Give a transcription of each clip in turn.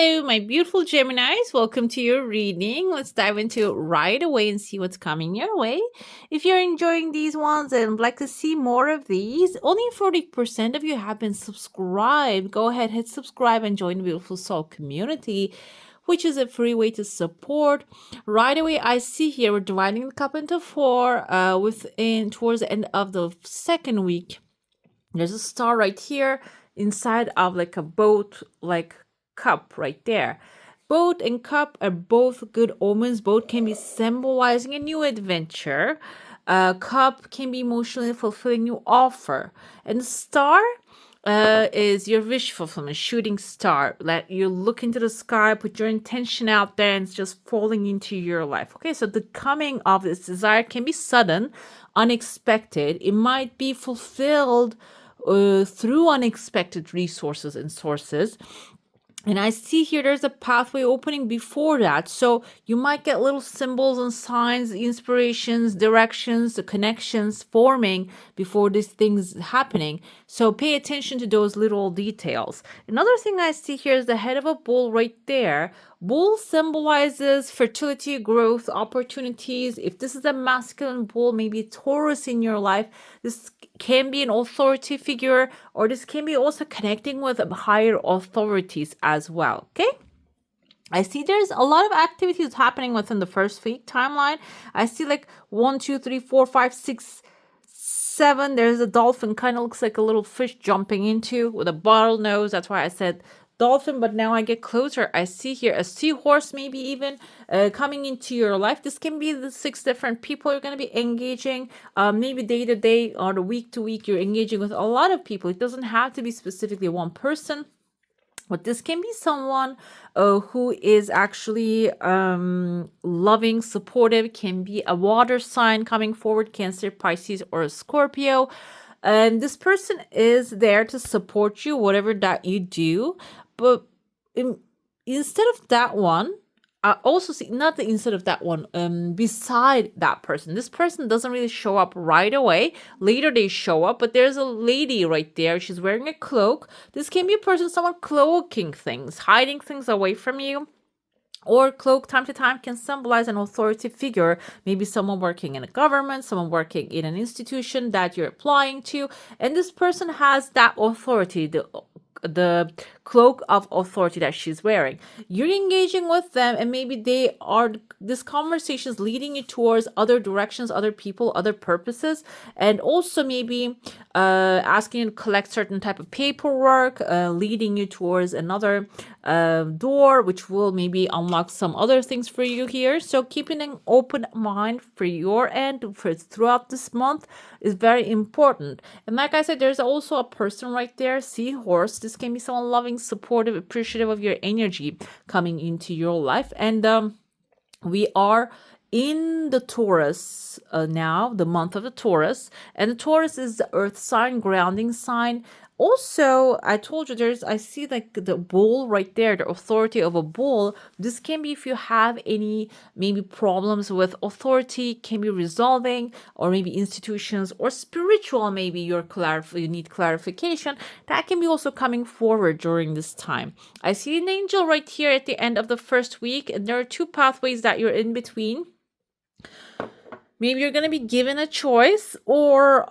Hello, my beautiful Geminis. Welcome to your reading. Let's dive into it right away and see what's coming your way. If you're enjoying these ones and would like to see more of these, only 40% of you have been subscribed. Go ahead, hit subscribe and join the Beautiful Soul community, which is a free way to support. Right away, I see here we're dividing the cup into four towards the end of the second week. There's a star right here inside of like a boat, like cup right there. Boat and cup are both good omens. Boat can be symbolizing a new adventure. Cup can be emotionally fulfilling new offer. And star is your wish fulfillment, shooting star. Let you look into the sky, put your intention out there, and it's just falling into your life. Okay, so the coming of this desire can be sudden, unexpected. It might be fulfilled through unexpected resources and sources. And I see here there's a pathway opening before that. So you might get little symbols and signs, inspirations, directions, the connections forming before these things happening. So pay attention to those little details. Another thing I see here is the head of a bull right there. Bull symbolizes fertility, growth, opportunities. If this is a masculine bull, maybe Taurus in your life, this can be an authority figure, or this can be also connecting with higher authorities as well. Okay. I see there's a lot of activities happening within the first week timeline. I see like 1, 2, 3, 4, 5, 6, 7. There's a dolphin, kind of looks like a little fish jumping into with a bottle nose. That's why I said dolphin, but now I get closer. I see here a seahorse, maybe even coming into your life. This can be the 6 different people you're going to be engaging. Maybe day to day or the week to week, you're engaging with a lot of people. It doesn't have to be specifically one person. But this can be someone who is actually loving, supportive, can be a water sign coming forward, Cancer, Pisces, or a Scorpio. And this person is there to support you, whatever that you do. But instead of that one, I also see not the instead of that one, beside that person. This person doesn't really show up right away. Later they show up, but there's a lady right there. She's wearing a cloak. This can be a person, someone cloaking things, hiding things away from you. Or cloak time to time can symbolize an authority figure, maybe someone working in a government, someone working in an institution that you're applying to. And this person has that authority, the cloak of authority that she's wearing. You're engaging with them, and maybe this conversation is leading you towards other directions, other people, other purposes, and also maybe asking you to collect certain type of paperwork, leading you towards another door, which will maybe unlock some other things for you here. So keeping an open mind for your end throughout this month is very important. And like I said, there's also a person right there, seahorse. This can be someone loving, supportive, appreciative of your energy coming into your life. And we are in the Taurus now, the month of the Taurus. And the Taurus is the earth sign, grounding sign. Also, I told you I see like the bull right there, the authority of a bull. This can be if you have any maybe problems with authority, can be resolving, or maybe institutions or spiritual, maybe you need clarification. That can be also coming forward during this time. I see an angel right here at the end of the first week, and there are 2 pathways that you're in between. Maybe you're going to be given a choice, or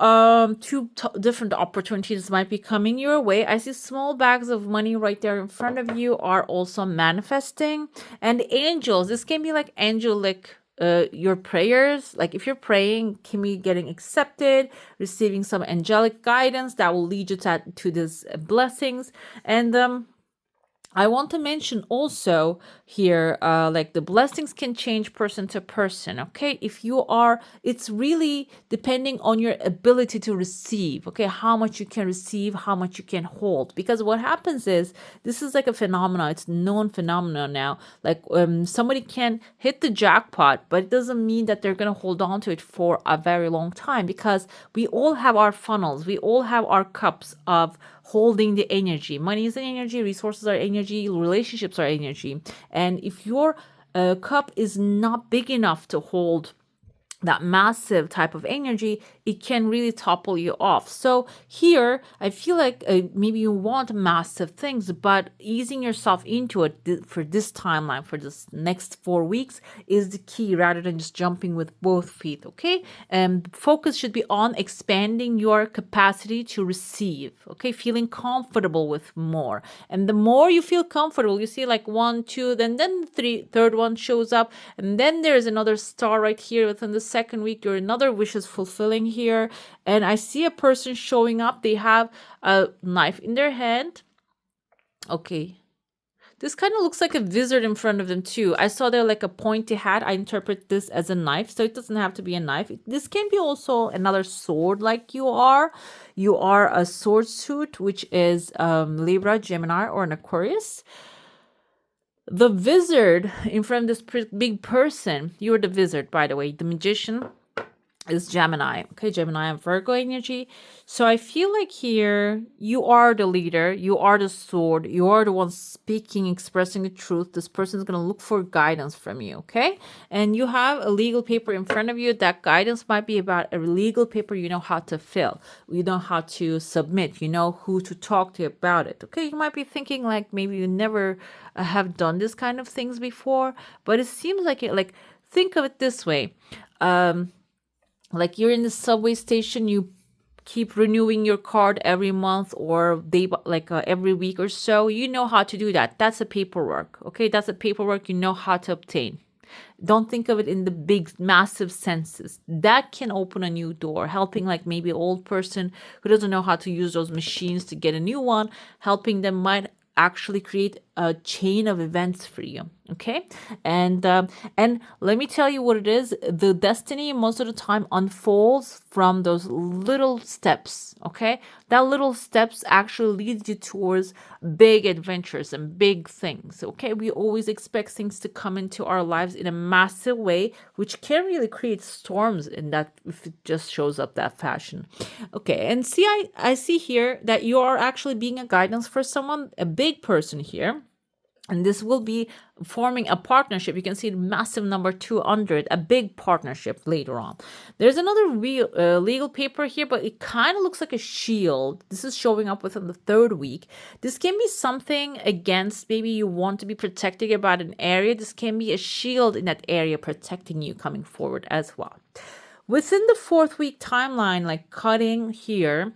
2 different opportunities might be coming your way. I see small bags of money right there in front of you are also manifesting. And angels, this can be like angelic, your prayers. Like if you're praying, can be getting accepted, receiving some angelic guidance that will lead you to these blessings. And I want to mention also here, like the blessings can change person to person. Okay. It's really depending on your ability to receive. Okay. How much you can receive, how much you can hold. Because what happens is, this is like a phenomenon. It's known phenomenon now. Like somebody can hit the jackpot, but it doesn't mean that they're going to hold on to it for a very long time, because we all have our funnels. We all have our cups of holding the energy. Money is an energy, resources are energy, relationships are energy. And if your cup is not big enough to hold that massive type of energy, it can really topple you off. So here, I feel like maybe you want massive things, but easing yourself into it for this timeline, for this next 4 weeks, is the key rather than just jumping with both feet, okay? Focus should be on expanding your capacity to receive, okay? Feeling comfortable with more. And the more you feel comfortable, you see like 1, 2, then third one shows up, and then there's another star right here within the second week. Your another wish is fulfilling here, and I see a person showing up. They have a knife in their hand. Okay, this kind of looks like a wizard in front of them too. I saw there like a pointy hat. I interpret this as a knife, so it doesn't have to be a knife. This can be also another sword, like you are. You are a sword suit, which is Libra, Gemini, or an Aquarius. The wizard in front of this big person, you're the wizard, by the way. The magician is Gemini. Okay, Gemini and Virgo energy. So I feel like here you are the leader, you are the sword, you are the one speaking, expressing the truth. This person is going to look for guidance from you, okay? And you have a legal paper in front of you. That guidance might be about a legal paper you know how to fill, you know how to submit, you know who to talk to about it, okay? You might be thinking like maybe you never have done this kind of things before, but it seems like it, like, think of it this way. Like you're in the subway station, you keep renewing your card every month or every week or so. You know how to do that. That's a paperwork, okay? That's a paperwork you know how to obtain. Don't think of it in the big, massive senses. That can open a new door, helping like maybe an old person who doesn't know how to use those machines to get a new one, helping them might actually create a chain of events for you, okay? And let me tell you what it is. The destiny most of the time unfolds from those little steps, okay? That little steps actually leads you towards big adventures and big things, okay? We always expect things to come into our lives in a massive way, which can really create storms in that if it just shows up that fashion. Okay, and see, I see here that you are actually being a guidance for someone, a big person here. And this will be forming a partnership. You can see the massive number 2 under it, a big partnership later on. There's another legal paper here, but it kind of looks like a shield. This is showing up within the 3rd week. This can be something against, maybe you want to be protected about an area. This can be a shield in that area protecting you coming forward as well. Within the 4th week timeline, like cutting here,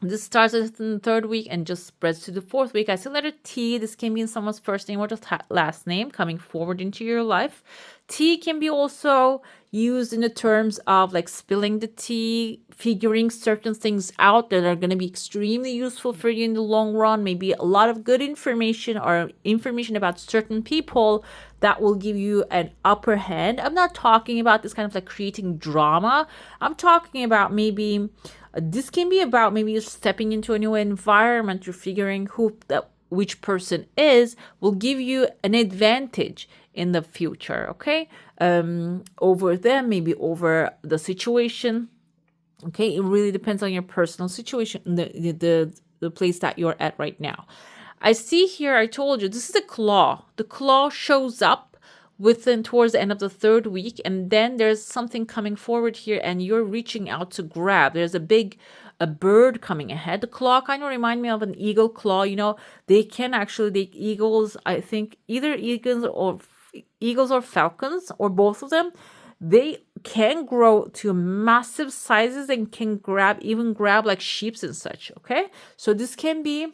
this starts in the 3rd week and just spreads to the 4th week. I see letter T. This can be in someone's first name or just last name coming forward into your life. T can be also used in the terms of like spilling the tea, figuring certain things out that are going to be extremely useful for you in the long run. Maybe a lot of good information or information about certain people that will give you an upper hand. I'm not talking about this kind of like creating drama. I'm talking about maybe this can be about maybe you're stepping into a new environment, you're figuring which person is, will give you an advantage in the future, okay? Over them, maybe over the situation. Okay, it really depends on your personal situation, the place that you're at right now. I see here, I told you, this is a claw. The claw shows up towards the end of the 3rd week, and then there's something coming forward here and you're reaching out to grab. There's a bird coming ahead. The claw kind of remind me of an eagle claw. You know, they can actually, the eagles, I think either eagles or falcons or both of them, they can grow to massive sizes and can even grab like sheeps and such, okay? So this can be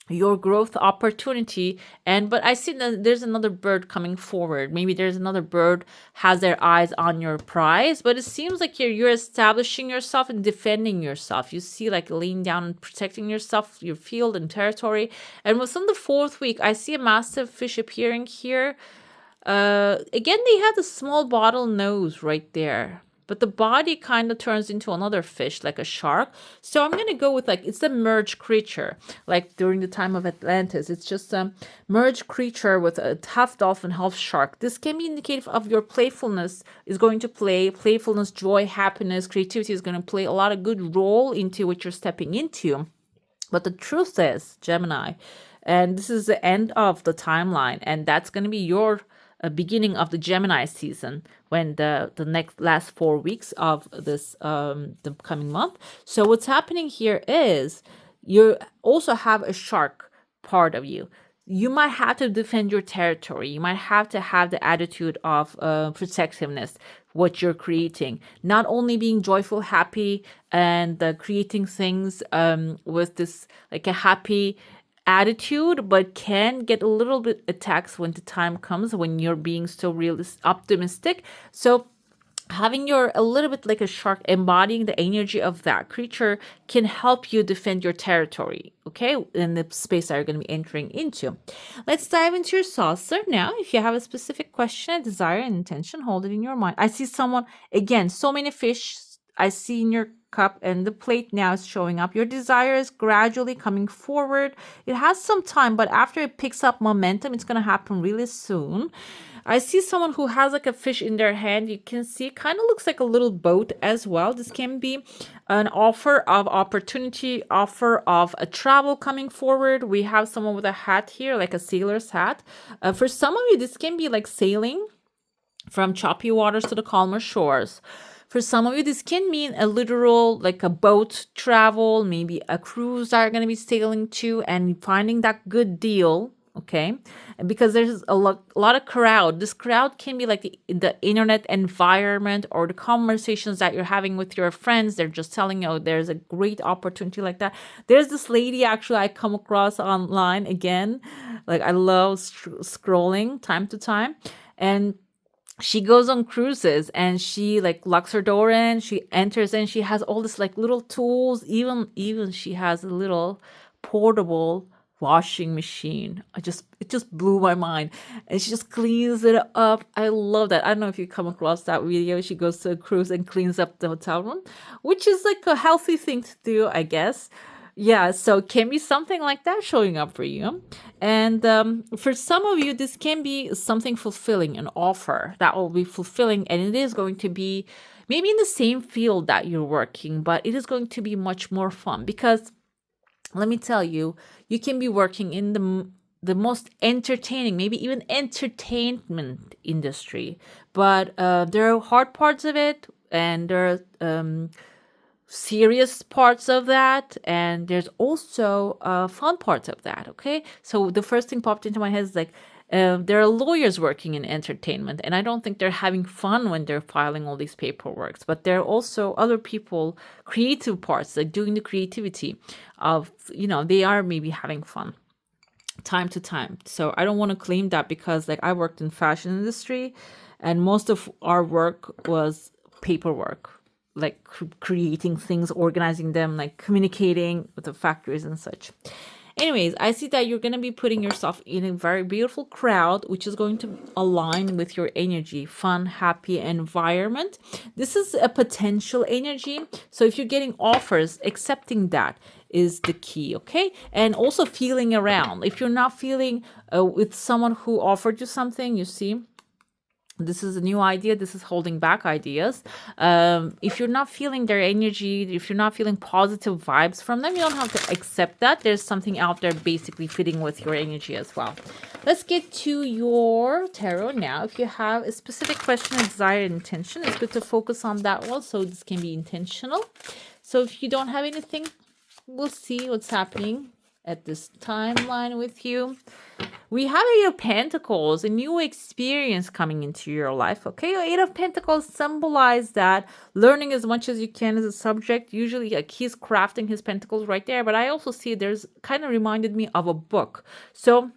your growth opportunity. But I see that there's another bird coming forward. Maybe there's another bird has their eyes on your prize, but it seems like you're establishing yourself and defending yourself. You see like laying down and protecting yourself, your field and territory. And within the 4th week, I see a massive fish appearing here. Again, they have the small bottle nose right there, but the body kind of turns into another fish, like a shark. So I'm going to go with like, it's a merged creature, like during the time of Atlantis. It's just a merged creature with a half dolphin, half shark. This can be indicative of your playfulness is going to play. Playfulness, joy, happiness, creativity is going to play a lot of good role into what you're stepping into. But the truth is, Gemini, and this is the end of the timeline, and that's going to be your beginning of the Gemini season, when the next last 4 weeks of this the coming month. So what's happening here is you also have a shark part of you. You might have to defend your territory. You might have to have the attitude of protectiveness, what you're creating. Not only being joyful, happy, and creating things with this like a happy attitude, but can get a little bit attacked when the time comes when you're being so realistic, optimistic. So having your a little bit like a shark, embodying the energy of that creature, can help you defend your territory, okay, in the space that you're going to be entering into. Let's dive into your saucer now. If you have a specific question, a desire, and intention, hold it in your mind. I see someone, again, so many fish I see in your cup, and the plate now is showing up. Your desire is gradually coming forward. It has some time, but after it picks up momentum, it's going to happen really soon. I see someone who has like a fish in their hand. You can see it kind of looks like a little boat as well. This can be an offer of opportunity, offer of a travel coming forward. We have someone with a hat here, like a sailor's hat. For some of you, this can be like sailing from choppy waters to the calmer shores. For some of you, this can mean a literal, like a boat travel, maybe a cruise that you're going to be sailing to and finding that good deal. Okay. And because there's a lot of crowd. This crowd can be like the internet environment or the conversations that you're having with your friends. They're just telling you, oh, there's a great opportunity like that. There's this lady actually I come across online again. Like I love scrolling time to time. And she goes on cruises and she like locks her door in, she enters in, she has all this like little tools, even she has a little portable washing machine. It just blew my mind. And she just cleans it up. I love that. I don't know if you come across that video. She goes to a cruise and cleans up the hotel room, which is like a healthy thing to do, I guess. Yeah, so can be something like that showing up for you. And for some of you, this can be something fulfilling, an offer that will be fulfilling. And it is going to be maybe in the same field that you're working, but it is going to be much more fun because let me tell you, you can be working in the most entertaining, maybe even entertainment industry. But there are hard parts of it, and there are serious parts of that, and there's also fun parts of that. Okay, so the first thing popped into my head is like there are lawyers working in entertainment, and I don't think they're having fun when they're filing all these paperwork. But there are also other people, creative parts, like doing the creativity of, they are maybe having fun time to time. So I don't want to claim that because like I worked in fashion industry, and most of our work was paperwork, like creating things, organizing them, like communicating with the factories and such. Anyways, I see that you're going to be putting yourself in a very beautiful crowd, which is going to align with your energy, fun, happy environment. This is a potential energy. So if you're getting offers, accepting that is the key, okay? And also feeling around. If you're not feeling with someone who offered you something, you see, this is a new idea. This is holding back ideas. If you're not feeling their energy, if you're not feeling positive vibes from them, you don't have to accept that. There's something out there basically fitting with your energy as well. Let's get to your tarot now. If you have a specific question, desire, and intention, it's good to focus on that one. So this can be intentional. So if you don't have anything, we'll see what's happening at this timeline with you. We have Eight of Pentacles, a new experience coming into your life, okay? Eight of Pentacles symbolize that learning as much as you can as a subject. Usually like he's crafting his pentacles right there, but I also see there's kind of reminded me of a book. So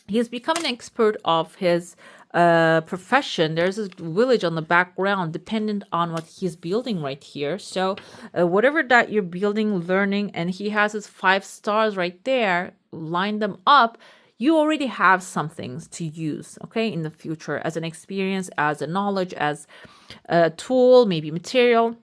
he's become an expert of his profession. There's a village on the background dependent on what he's building right here. So whatever that you're building, learning, and he has his 5 stars right there, line them up. You already have some things to use, okay, in the future as an experience, as a knowledge, as a tool, maybe material.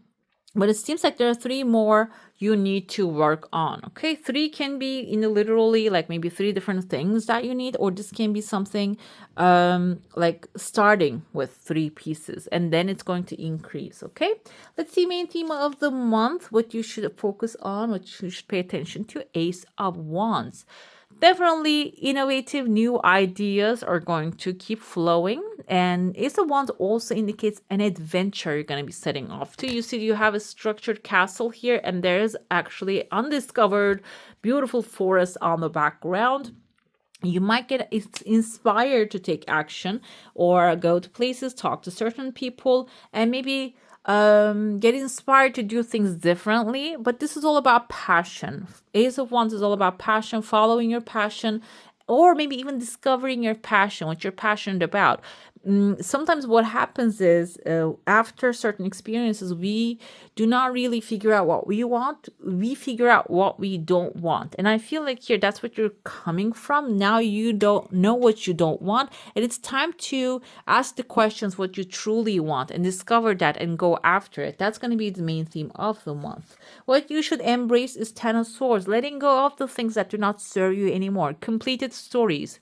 But it seems like there are 3 more you need to work on, okay? 3 can be in the literally like maybe 3 different things that you need, or this can be something like starting with 3 pieces and then it's going to increase, okay? Let's see main theme of the month, what you should focus on, what you should pay attention to. Ace of Wands. Definitely innovative new ideas are going to keep flowing. And Ace of Wands also indicates an adventure you're going to be setting off to. You see, you have a structured castle here, and there's actually undiscovered beautiful forest on the background. You might get inspired to take action or go to places, talk to certain people, and maybe get inspired to do things differently. But this is all about passion. Ace of Wands is all about passion, following your passion, or maybe even discovering your passion, what you're passionate about. Sometimes what happens is after certain experiences, we do not really figure out what we want. We figure out what we don't want. And I feel like here, that's what you're coming from. Now you don't know what you don't want. And it's time to ask the questions what you truly want and discover that and go after it. That's going to be the main theme of the month. What you should embrace is Ten of Swords, letting go of the things that do not serve you anymore. Completed stories.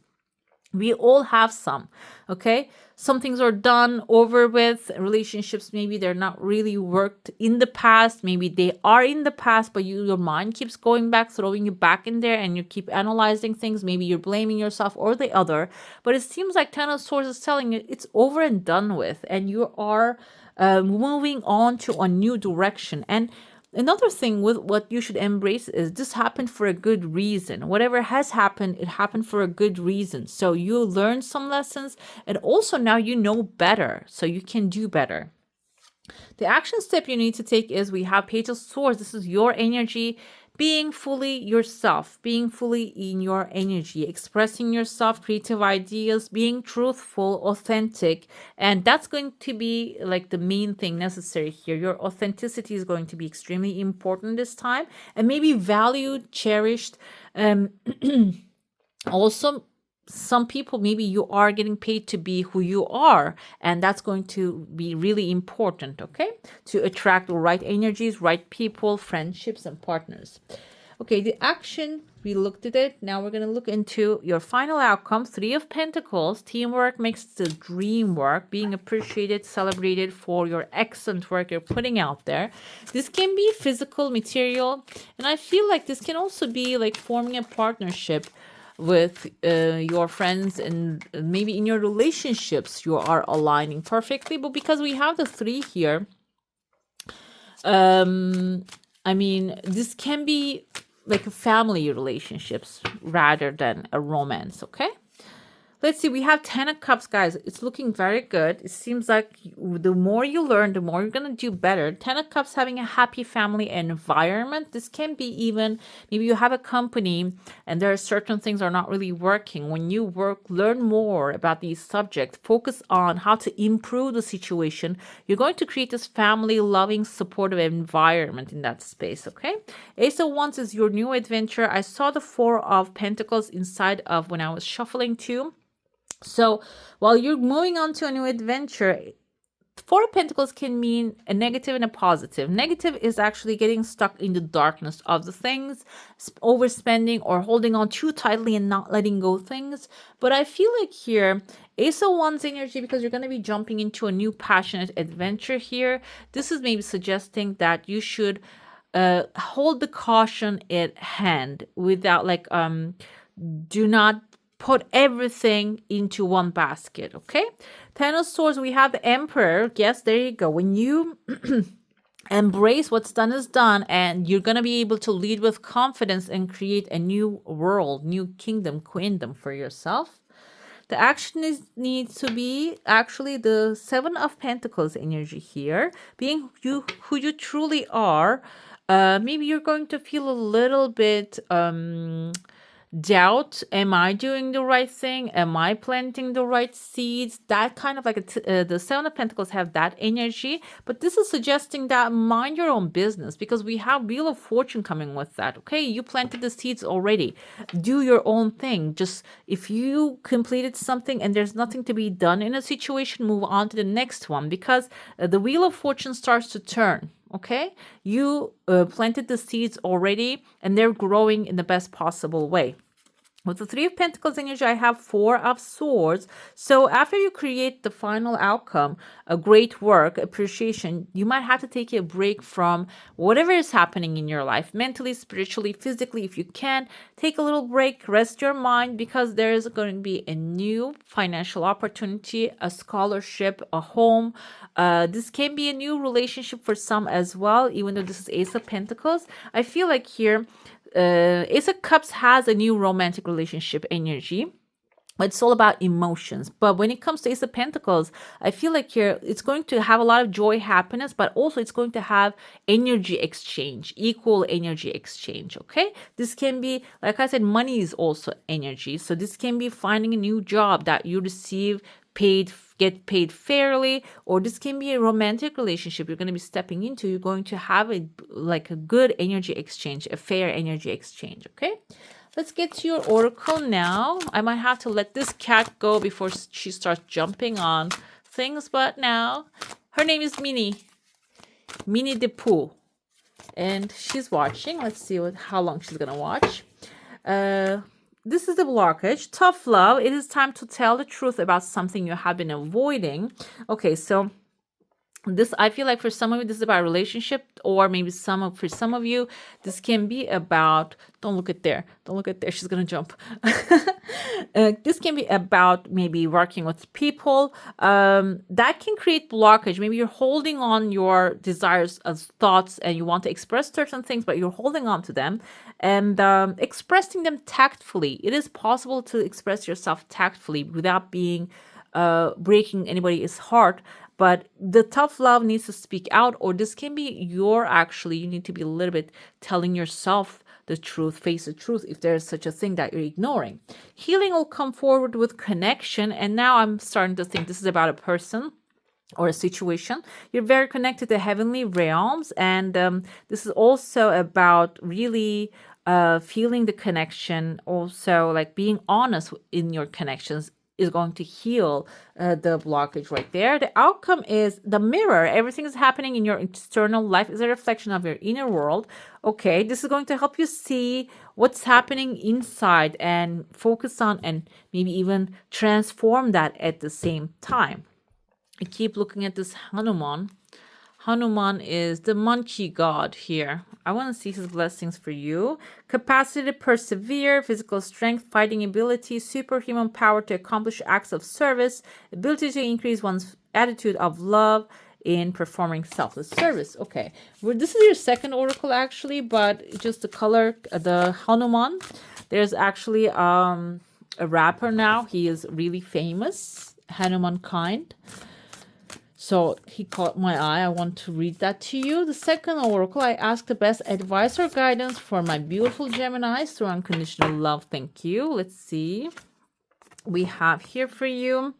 We all have some, okay? Some things are done, over with. Relationships, maybe they're not really worked in the past. Maybe they are in the past, but your mind keeps going back, throwing you back in there, and you keep analyzing things. Maybe you're blaming yourself or the other. But it seems like Ten of Swords is telling you it's over and done with, and you are moving on to a new direction. And another thing with what you should embrace is this happened for a good reason. Whatever has happened, it happened for a good reason. So you learn some lessons, and also now you know better, so you can do better. The action step you need to take is we have Page of Swords. This is your energy, being fully yourself, being fully in your energy, expressing yourself, creative ideas, being truthful, authentic. And that's going to be like the main thing necessary here. Your authenticity is going to be extremely important this time, and maybe valued, cherished. Also, some people, maybe you are getting paid to be who you are, and that's going to be really important, okay, to attract the right energies, right people, friendships, and partners. Okay, the action, we looked at it. Now we're going to look into your final outcome. Three of Pentacles. Teamwork makes the dream work. Being appreciated, celebrated for your excellent work you're putting out there. This can be physical, material, and I feel like this can also be like forming a partnership with your friends, and maybe in your relationships you are aligning perfectly. But because we have the three here, I mean, this can be like a family relationships rather than a romance, okay? Let's see, we have 10 of Cups, guys. It's looking very good. It seems like the more you learn, the more you're going to do better. 10 of Cups, having a happy family environment. This can be even, maybe you have a company and there are certain things are not really working. When you work, learn more about these subjects. Focus on how to improve the situation. You're going to create this family, loving, supportive environment in that space, okay? Ace of Wands is your new adventure. I saw the Four of Pentacles inside of when I was shuffling too. So while you're moving on to a new adventure, Four of Pentacles can mean a negative and a positive. Negative is actually getting stuck in the darkness of the things, overspending or holding on too tightly and not letting go things. But I feel like here, Ace of Wands energy, because you're going to be jumping into a new passionate adventure here, this is maybe suggesting that you should hold the caution at hand without like, do not put everything into one basket, okay? Ten of Swords, we have the Emperor. Yes, there you go. When you embrace what's done is done, and you're going to be able to lead with confidence and create a new world, new kingdom, queendom for yourself. The action needs to be actually the Seven of Pentacles energy here, being you who you truly are. Maybe you're going to feel a little bit doubt. Am I doing the right thing? Am I planting the right seeds? That kind of like the Seven of Pentacles have that energy, but this is suggesting that mind your own business, because we have Wheel of Fortune coming with that. Okay, you planted the seeds already. Do your own thing. Just if you completed something and there's nothing to be done in a situation, move on to the next one, because the Wheel of Fortune starts to turn. Okay, you planted the seeds already and they're growing in the best possible way. With the Three of Pentacles energy, I have Four of Swords. So after you create the final outcome, a great work, appreciation, you might have to take a break from whatever is happening in your life, mentally, spiritually, physically. If you can, take a little break, rest your mind, because there is going to be a new financial opportunity, a scholarship, a home. This can be a new relationship for some as well, even though this is Ace of Pentacles. I feel like here, Ace of Cups has a new romantic relationship energy. It's all about emotions. But when it comes to Ace of Pentacles, I feel like here it's going to have a lot of joy, happiness, but also it's going to have energy exchange, equal energy exchange. Okay. This can be, like I said, money is also energy. So this can be finding a new job that you receive paid, get paid fairly, or this can be a romantic relationship you're going to be stepping into. You're going to have a good energy exchange, a fair energy exchange. Okay. Let's get to your oracle now. I might have to let this cat go before she starts jumping on things, but now her name is Minnie the Pooh, and she's watching. Let's see how long she's gonna watch. This is the blockage. Tough love. It is time to tell the truth about something you have been avoiding. Okay, so this, I feel like for some of you this is about a relationship, or maybe for some of you this can be about, don't look at there, she's gonna jump. This can be about maybe working with people that can create blockage. Maybe you're holding on your desires as thoughts and you want to express certain things, but you're holding on to them and expressing them tactfully. It is possible to express yourself tactfully without being breaking anybody's heart. But the tough love needs to speak out, or this can be you need to be a little bit telling yourself the truth, face the truth, if there's such a thing that you're ignoring. Healing will come forward with connection. And now I'm starting to think this is about a person or a situation. You're very connected to heavenly realms. And this is also about really feeling the connection, also like being honest in your connections is going to heal the blockage right there. The outcome is the mirror. Everything is happening in your external life is a reflection of your inner world. Okay, this is going to help you see what's happening inside and focus on and maybe even transform that at the same time. I keep looking at this Hanuman. Hanuman is the monkey god here. I want to see his blessings for you. Capacity to persevere, physical strength, fighting ability, superhuman power to accomplish acts of service, ability to increase one's attitude of love in performing selfless service. Okay, this is your second oracle actually, but just the color, the Hanuman. There's actually a rapper now. He is really famous, Hanuman Kind. So he caught my eye. I want to read that to you. The second oracle, I ask the best advice or guidance for my beautiful Geminis through unconditional love. Thank you. Let's see. We have here for you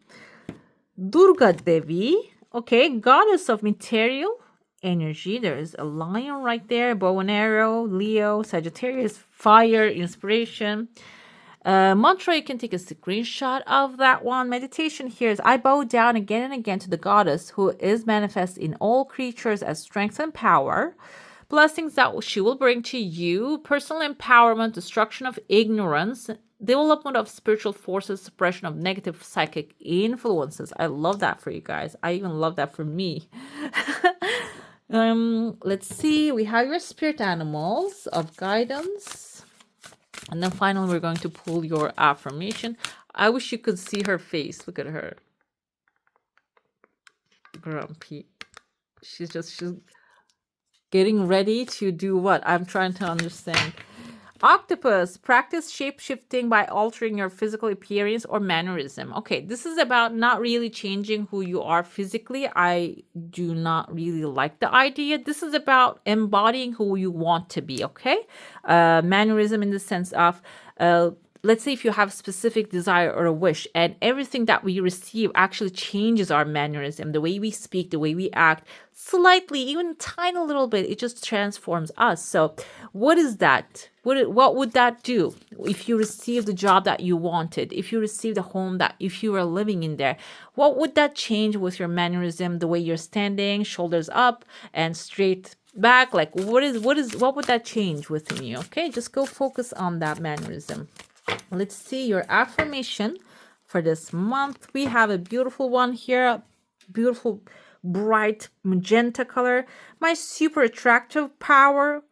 Durga Devi. Okay, goddess of material energy. There is a lion right there, bow and arrow, Leo, Sagittarius, fire, inspiration. Mantra, you can take a screenshot of that one. Meditation here is I bow down again and again to the goddess who is manifest in all creatures as strength and power. Blessings that she will bring to you. Personal empowerment, destruction of ignorance, development of spiritual forces, suppression of negative psychic influences. I love that for you guys. I even love that for me. Let's see. We have your spirit animals of guidance. And then finally, we're going to pull your affirmation. I wish you could see her face. Look at her. Grumpy. She's getting ready to do what? I'm trying to understand. Octopus, practice shape-shifting by altering your physical appearance or mannerism. Okay, this is about not really changing who you are physically. I do not really like the idea. This is about embodying who you want to be, okay? Mannerism in the sense of, let's say if you have a specific desire or a wish, and everything that we receive actually changes our mannerism, the way we speak, the way we act, slightly, even a tiny little bit, it just transforms us. So what is that? What would that do if you received the job that you wanted, if you received a home that if you were living in there? What would that change with your mannerism, the way you're standing, shoulders up and straight back? Like what would that change within you? Okay, just go focus on that mannerism. Let's see your affirmation for this month. We have a beautiful one here, beautiful bright magenta color. My super attractive power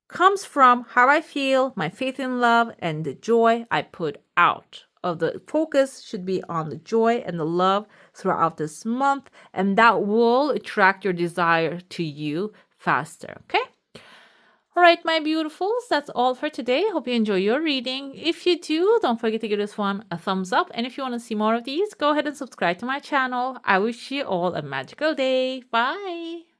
comes from how I feel, my faith in love, and the joy I put out. Of the focus should be on the joy and the love throughout this month, and that will attract your desire to you faster. Okay. All right, my beautifuls, that's all for today. Hope you enjoy your reading. If you do, don't forget to give this one a thumbs up. And if you want to see more of these, go ahead and subscribe to my channel. I wish you all a magical day. Bye.